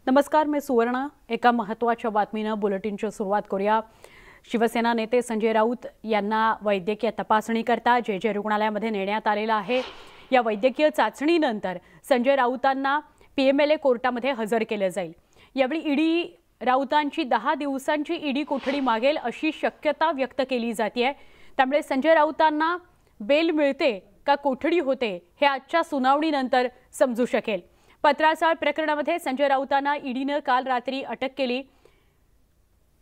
नमस्कार, मी सुवर्ण. एका महत्त्वाच्या बातमीनं बुलेटिनची सुरुवात करूया. शिवसेना नेते संजय राऊत यांना वैद्यकीय तपासणीकरता जे रुग्णालयामध्ये नेण्यात आलेलं आहे. या वैद्यकीय चाचणीनंतर संजय राऊतांना PMLA कोर्टामध्ये हजर केले जाईल. यावेळी ईडी राऊतांची 10 दिवसांची ईडी कोठडी मागेल अशी शक्यता व्यक्त केली जाते. त्यामुळे संजय राऊतांना बेल मिळते का कोठडी होते हे आजच्या सुनावणीनंतर समजू शकेल. पत्राचाळ प्रकरणामध्ये संजय राऊतांना ईडीने काल रात्री अटक केली.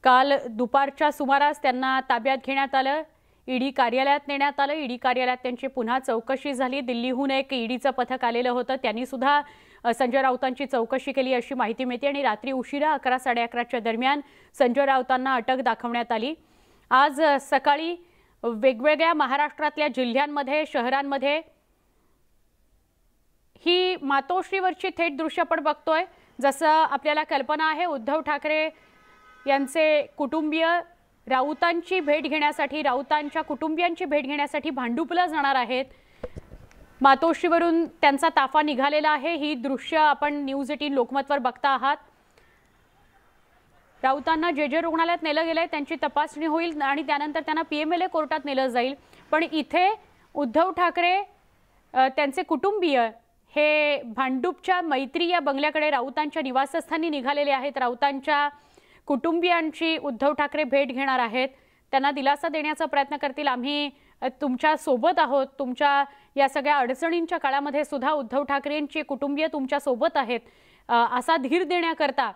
काल दुपारच्या सुमारास त्यांना ताब्यात घेण्यात आलं. ईडी कार्यालयात नेण्यात आलं. ईडी कार्यालयात त्यांची पुन्हा चौकशी झाली. दिल्लीहून एक ईडीचं पथक आलेलं होतं. त्यांनी सुद्धा संजय राऊतांची चौकशी केली अशी माहिती मिळते. आणि रात्री उशिरा 11-11:30च्या दरम्यान संजय राऊतांना अटक दाखवण्यात आली. आज सकाळी वेगवेगळ्या महाराष्ट्रातल्या जिल्ह्यांमध्ये, शहरांमध्ये ही मातोश्रीवरची थेट दृश्य आपण बघतोय. जसं आपल्याला कल्पना आहे, उद्धव ठाकरे यांचे कुटुंबीय राऊतांची भेट घेण्यासाठी, राऊतांच्या कुटुंबियांची भेट घेण्यासाठी भांडुपला जाणार आहेत. मातोश्रीवरून त्यांचा ताफा निघालेला आहे. ही दृश्य आपण न्यूज 18 लोकमतवर बघता आहात. राऊतांना जे रुग्णालयात नेलं गेलंय त्यांची तपासणी होईल आणि त्यानंतर त्यांना PMLA कोर्टात नेलं जाईल. पण इथे उद्धव ठाकरे त्यांचे कुटुंबीय हे भांडुपच्या मैत्री या बंगल्याकडे राऊतांच्या निवासस्थानी निघालेले आहेत. राऊतांच्या कुटुंबियांची उद्धव ठाकरे भेट घेणार आहेत. त्यांना दिलासा देण्याचा प्रयत्न करतील. आम्ही तुमच्या सोबत आहोत. तुमच्या या सगळ्या अडचणींच्या काळामध्ये सुद्धा उद्धव ठाकरेंची कुटुंबीय तुमच्या सोबत आहेत असा धीर देण्याकरता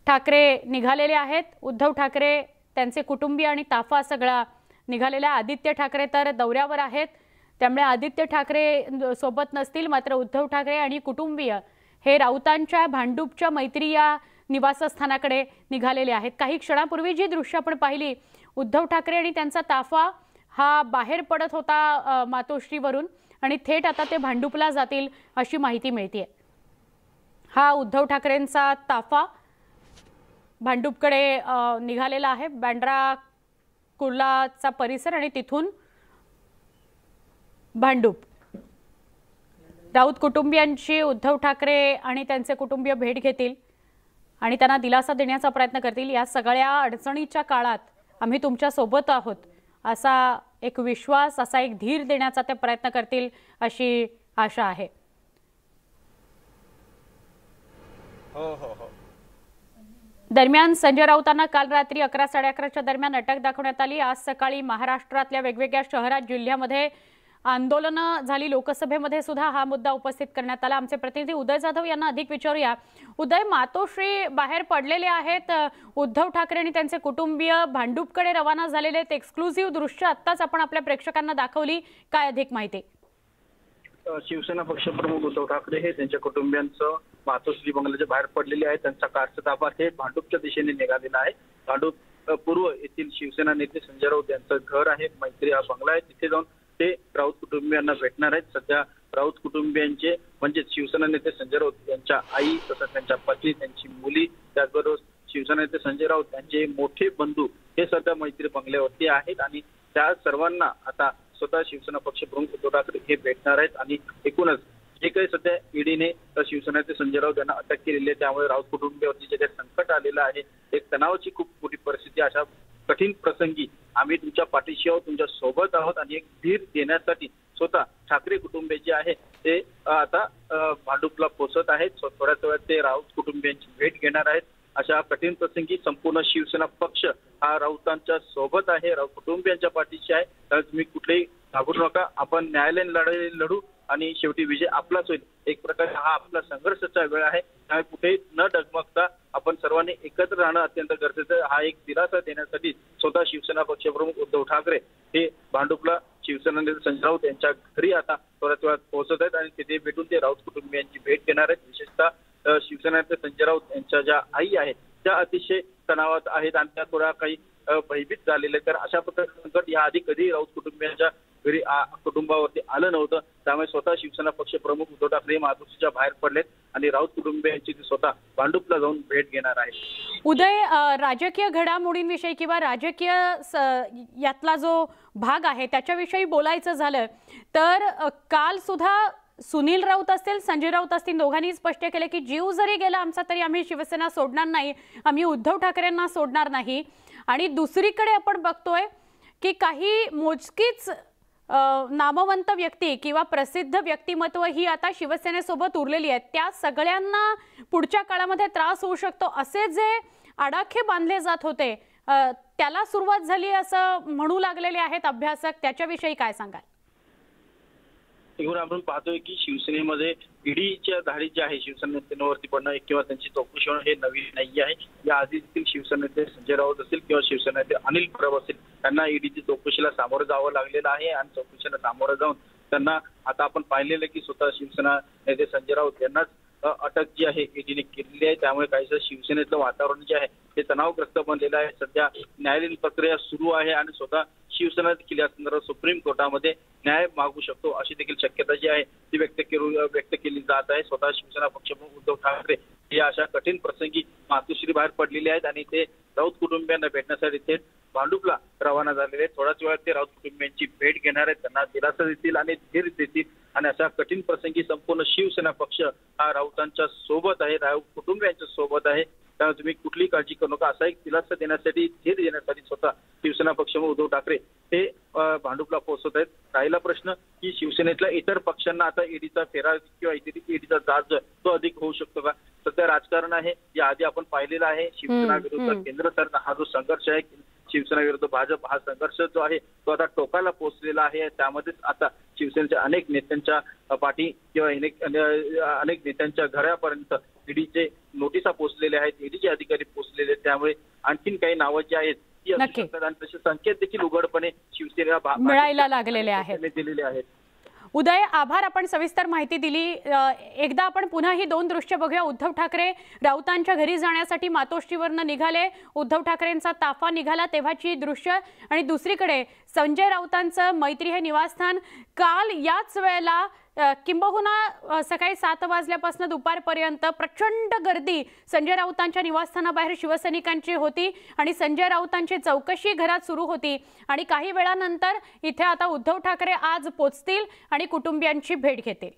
ठाकरे निघालेले आहेत. उद्धव ठाकरे, त्यांचे कुटुंबीय आणि ताफा सगळा निघालेला. आदित्य ठाकरे तर दौऱ्यावर आहेत. त्यामुळे आदित्य ठाकरे सोबत नसतील, मात्र उद्धव ठाकरे आणि कुटुंबीय हे राऊतांच्या भांडुपच्या मैत्री या निवासस्थानाकडे निघालेले आहेत. काही क्षणापूर्वी जी दृश्य आपण पाहिली, उद्धव ठाकरे आणि त्यांचा ताफा हा बाहेर पडत होता मातोश्रीवरून आणि थेट आता ते भांडुपला जातील अशी माहिती मिळते. हा उद्धव ठाकरेंचा ताफा भांडुपकडे निघालेला आहे. बँड्रा कुर्लाचा परिसर आणि तिथून भांडुप. राऊत कुटुंबियांची उद्धव ठाकरे आणि त्यांचे कुटुंबीय भेट घेतील आणि त्यांना दिलासा देण्याचा प्रयत्न करतील. या सगळ्या अडचणीच्या काळात आम्ही तुमच्या सोबत आहोत असा एक विश्वास, असा एक धीर देण्याचा ते प्रयत्न करतील अशी आशा आहे. दरम्यान संजय राऊतांना काल रात्री 11-11:30च्या दरम्यान अटक दाखवण्यात आली. आज सकाळी महाराष्ट्रातल्या वेगवेगळ्या शहरात, जिल्ह्यामध्ये आंदोलनं झाली. लोकसभेमध्ये सुद्धा हा मुद्दा उपस्थित करण्यात आला. आमचे प्रतिनिधी उदय जाधव यांना अधिक विचारूया. उदय, मातोश्री बाहेर पडलेले आहेत. उद्धव ठाकरे आणि त्यांचे कुटुंबीय भांडुपकडे रवाना झालेले आहेत. एक्सक्लुझिव्ह दृश्य आत्ताच आपण आपल्या प्रेक्षकांना दाखवली. काय अधिक माहिती? शिवसेना पक्षप्रमुख उद्धव ठाकरे हे त्यांच्या कुटुंबियांचं मातोश्री बंगल्याच्या बाहेर पडलेले आहेत. त्यांचा कारचा ताफा हे भांडुपच्या दिशेने निघालेला आहे. भांडुप पूर्व येथील शिवसेना नेते संजय राऊत यांचं घर आहे. मैत्री हा बंगला आहे. तिथे जाऊन ते राऊत कुटुंबियांना भेटणार आहेत. सध्या राऊत कुटुंबियांचे म्हणजे शिवसेना नेते संजय राऊत यांच्या आई, तसंच त्यांच्या पत्नी, त्यांची मुली, त्याचबरोबर शिवसेना नेते संजय राऊत यांचे मोठे बंधू हे सध्या मैत्री बंगल्यावरती आहेत आणि त्या सर्वांना आता स्वतः शिवसेना पक्षप्रमुख उद्धव ठाकरे हे भेटणार आहेत. आणि एकूणच जे काही सध्या ईडीने शिवसेना नेते संजय राऊत यांना अटक केलेली आहे, त्यामुळे राऊत कुटुंबियावरती जे काही संकट आलेलं आहे, एक तणावाची खूप मोठी परिस्थिती. अशा कठीण प्रसंगी आम्ही तुमच्या पाठीशी आहोत, तुमच्या सोबत आहोत आणि एक धीर देण्यासाठी स्वतः ठाकरे कुटुंबीय जे आहे ते आता भांडुपला पोहोचत आहेत. थोड्याच वेळात ते राऊत कुटुंबियांची भेट घेणार आहेत. अशा कठीण प्रसंगी संपूर्ण शिवसेना पक्ष हा राऊतांच्या सोबत आहे, राऊत कुटुंबियांच्या पाठीशी आहे. तर तुम्ही कुठलेही घाबरू नका. आपण न्यायालयीन लढाई लढू आणि शेवटी विजय आपलाच होईल. एक प्रकारे हा आपला संघर्षाचा वेळ आहे. त्यामुळे कुठे न डगमगता आपण सर्वांनी एकत्र राहणं अत्यंत गरजेचं आहे. हा एक दिलासा देण्यासाठी स्वतः शिवसेना पक्षप्रमुख उद्धव ठाकरे हे भांडुपला शिवसेना नेते संजय राऊत यांच्या घरी आता थोड्याच वेळात पोहोचत आहेत आणि तिथे भेटून ते राऊत कुटुंबियांची भेट घेणार आहेत. विशेषतः शिवसेना नेते संजय राऊत यांच्या ज्या आई आहेत त्या अतिशय तणावात आहेत आणि त्या थोड्या काही भयभीत झालेले. तर अशा प्रकारचं संकट या आधी कधी राऊत कुटुंबियांच्या घरी कुटुंबावरती आलं नव्हतं. त्यामुळे स्वतः शिवसेना पक्ष प्रमुख उद्धव ठाकरे मातोश्रीच्या बाहेर पडलेत आणि राऊत कुटुंबियांची स्वतः भांडुपला जाऊन भेट घेणार आहे. उदय, राजकीय घडामोडींविषयी किंवा राजकीय यातला जो भाग आहे त्याच्याविषयी बोलायचं झालं तर काल सुद्धा सुनील राऊत असतील, संजय राऊत असतील, दोघांनी स्पष्ट केले की जीव जरी गेला आमचा तरी आम्ही शिवसेना सोडणार नाही, आम्ही उद्धव ठाकरेंना सोडणार नाही। आणि दुसरीकडे आपण बघतोय की काही मोजकीच नामवंत व्यक्ती किंवा प्रसिद्ध व्यक्तिमत्व ही आता शिवसेनेसोबत उरलेली आहेत, त्या सगळ्यांना पुढच्या काळामध्ये त्रास होऊ शकतो असे जे आडाखे बांधले जात होते त्याला सुरुवात झाली असं म्हणू लागलेले आहेत अभ्यासक, त्याच्याविषयी काय सांगाल? आपण पाहतोय की शिवसेनेमध्ये ईडीच्या धाडी जी आहे शिवसेना नेत्यांवरती पडणं किंवा त्यांची चौकशी होणं हे नवीन नाही आहे। या आधी देखील शिवसेना नेते संजय राऊत असतील किंवा शिवसेना नेते अनिल परब असतील त्यांना ईडीची चौकशीला सामोरं जावं लागलेलं आहे आणि चौकशीला सामोरं जाऊन त्यांना आता आपण पाहिलेलं की स्वतः शिवसेना नेते संजय राऊत यांनाच अटक जी आहे ईडीने केलेली आहे। त्यामुळे काहीसं शिवसेनेतलं वातावरण जे आहे ते तणावग्रस्त बनलेलं आहे। सध्या न्यायालयीन प्रक्रिया सुरू आहे आणि स्वतः शिवसेना देखील या संदर्भात सुप्रीम कोर्टामध्ये न्याय मागू शकतो अशी देखील शक्यता जी आहे ती व्यक्त केली जात आहे। स्वतः शिवसेना पक्षप्रमुख उद्धव ठाकरे या अशा कठीण प्रसंगी मातोश्री बाहेर पडलेले आहेत आणि ते राऊत कुटुंबियांना भेटण्यासाठी ते भांडुपला रवाना झालेले आहेत। थोड्याच वेळात ते राऊत कुटुंबियांची भेट घेणार आहेत, त्यांना दिलासा देतील आणि धीर देतील आणि अशा कठीण प्रसंगी संपूर्ण शिवसेना पक्ष हा राऊतांच्या सोबत आहे, राऊत कुटुंबियांच्या सोबत आहे। त्यामुळे तुम्ही कुठलीही काळजी करू नका असा एक दिलासा देण्यासाठी, धीर देण्यासाठी स्वतः शिवसेना पक्षप्रमुख उद्धव ठाकरे हे भांडुपला पोहोचत आहेत। राहिला प्रश्न की शिवसेनेतल्या इतर पक्षांना आता ईडीचा फेरा किंवा ईडीचा जाच तो अधिक होऊ शकतो का? सध्या राजकारण आहे, या आधी आपण पाहिलेलं आहे शिवसेना विरुद्ध केंद्र सरकार हा जो संघर्ष आहे, शिवसेना विरुद्ध भाजप हा संघर्ष जो आहे तो आता टोकाला पोहोचलेला आहे। त्यामध्येच आता शिवसेनेच्या अनेक नेत्यांच्या पाठी किंवा अनेक नेत्यांच्या घरापर्यंत ईडीचे नोटिसा पोहोचलेल्या आहेत, ईडीचे अधिकारी पोहोचलेले आहेत। त्यामुळे आणखीन काही नावं जी आहेत ती असू शकतात आणि तसे संकेत देखील उघडपणे शिवसेनेला मिळायला लागलेले आहेत, दिलेले आहेत। उदय, आभार, आपण सविस्तर माहिती दिली। एकदा आपण पुन्हा ही दोन दृश्य बघूया। उद्धव ठाकरे राऊतांच्या घरी जाण्यासाठी मातोश्रीवरनं निघाले, उद्धव ठाकरेंचा ताफा निघाला तेव्हाची दृश्य, आणि दुसरीकडे संजय राऊतांचं मैत्री हे निवासस्थान काल याच वेळेला किंबहुना सकाळी 7 वाजल्यापासून दुपारपर्यंत प्रचंड गर्दी संजय राऊतांच्या निवासस्थानाबाहेर शिवसैनिकांची होती आणि संजय राऊतांची चौकशी घरात सुरू होती आणि काही वेळानंतर इथे आता उद्धव ठाकरे आज पोहोचतील आणि कुटुंबियांची भेट घेतील।